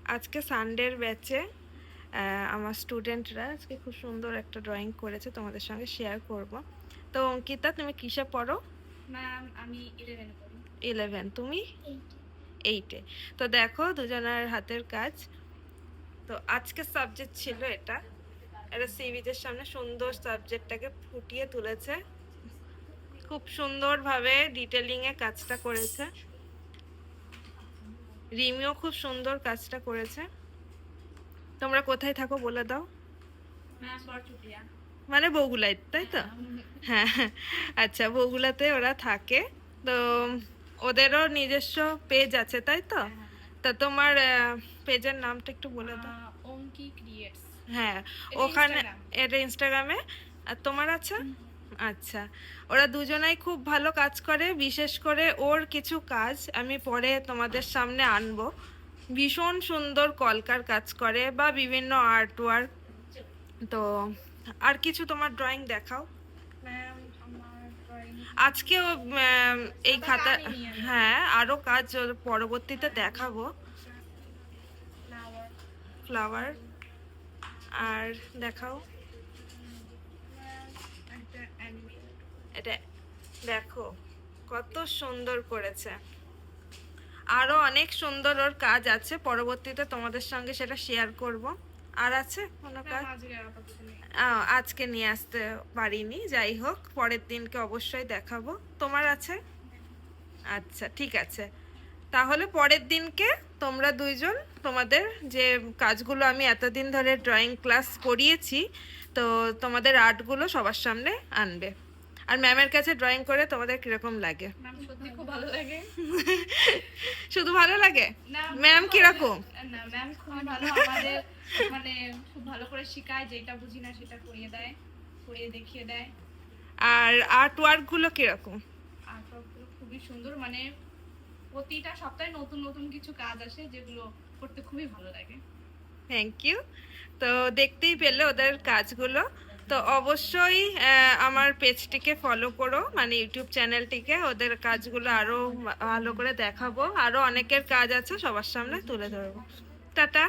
আজকে সানডের ব্যাচে আমার স্টুডেন্টরা আজকে খুব সুন্দর একটা ড্রয়িং করেছে, তোমাদের সঙ্গে শেয়ার করব। তো অঙ্কিতা, তুমি কিসে পড়ো? ম্যাম আমি 11 পড়ি। 11, তুমি 8-এ। তো দেখো দুজনের হাতের কাজ। তো আজকের সাবজেক্ট ছিল এটা সি বিচের সামনে সুন্দর সাবজেক্টটাকে ফুটিয়ে তুলেছে, খুব সুন্দরভাবে ডিটেলিংয়ে কাজটা করেছে। রিমিও খুব সুন্দর কাজটা করেছে। তোমরা কোথায় থাকো বলে দাও। ম্যাম বরচুটিয়া। মানে বগুলায়, তাই তো? হ্যাঁ, আচ্ছা, বগুলাতে ওরা থাকে। তো ওদেরও নিজস্ব পেজ আছে, তাই তো? তা তোমার পেজের নামটা একটু বলে দাও। অঙ্কি ক্রিয়েটস। হ্যাঁ, এটা ওখানে Instagram। এটা ইনস্টাগ্রামে। আর তোমার আছে? আচ্ছা, ওরা দুজনাই খুব ভালো কাজ করে। বিশেষ করে ওর কিছু কাজ আমি পরে তোমাদের সামনে আনবো। ভীষণ সুন্দর কলকার কাজ করে বা বিভিন্ন আর্ট ওয়ার্ক। তো আর কিছু তোমার ড্রয়িং দেখাও। ম্যাম আমার ড্রয়িং আজকেও এই সাদা খাতা, কালি নিয়ে আমি হ্যাঁ, আরো কাজ ওর পরবর্তীতে দেখাবো। ফ্লাওয়ার। ফ্লাওয়ার আর দেখাও। একটা অ্যানিমে। এটা দেখো কত সুন্দর করেছে। আরো অনেক সুন্দর ওর কাজ আছে, পরবর্তীতে তোমাদের সঙ্গে সেটা শেয়ার করব। আর আছে কোনো কাজ? আজকে আপাতত নেই। আজকে নিয়ে আসতে পারিনি, যাই হোক পরের দিনকে অবশ্যই দেখাবো। তোমার আছে? আচ্ছা, ঠিক আছে। তাহলে পরের দিনকে তোমরা দুইজন তোমাদের যে কাজগুলো আমি এতদিন ধরে ড্রয়িং ক্লাস করিয়েছি, তো তোমাদের আর্টগুলো সবার সামনে আনবে। আর ম্যামের কাছে ড্রয়িং করে তোমাদের কিরকম লাগে? ম্যাম সত্যি খুব ভালো লাগে। শুধু ভালো লাগে? না, ম্যাম কিরকম? না ম্যাম খুব ভালো, আমাদের মানে খুব ভালো করে শেখায়, যেটা বুঝি না সেটা করিয়ে দেয়, করিয়ে দেখিয়ে দেয়। আর আর্ট ওয়ার্কগুলো কিরকম? আর্টওয়ার্কগুলো খুবই সুন্দর, মানে প্রতিটা সপ্তাহে নতুন নতুন কিছু কাজ আসে যেগুলো করতে খুবই ভালো লাগে। Thank you. তো দেখতেই পেলে ওদের কাজগুলো। তো অবশ্যই আমার পেজটিকে ফলো করো, মানে ইউটিউব চ্যানেলটিকে। ওদের কাজগুলো আরো ভালো করে দেখাবো, আরো অনেকের কাজ আছে সবার সামনে তুলে ধরবো। টাটা।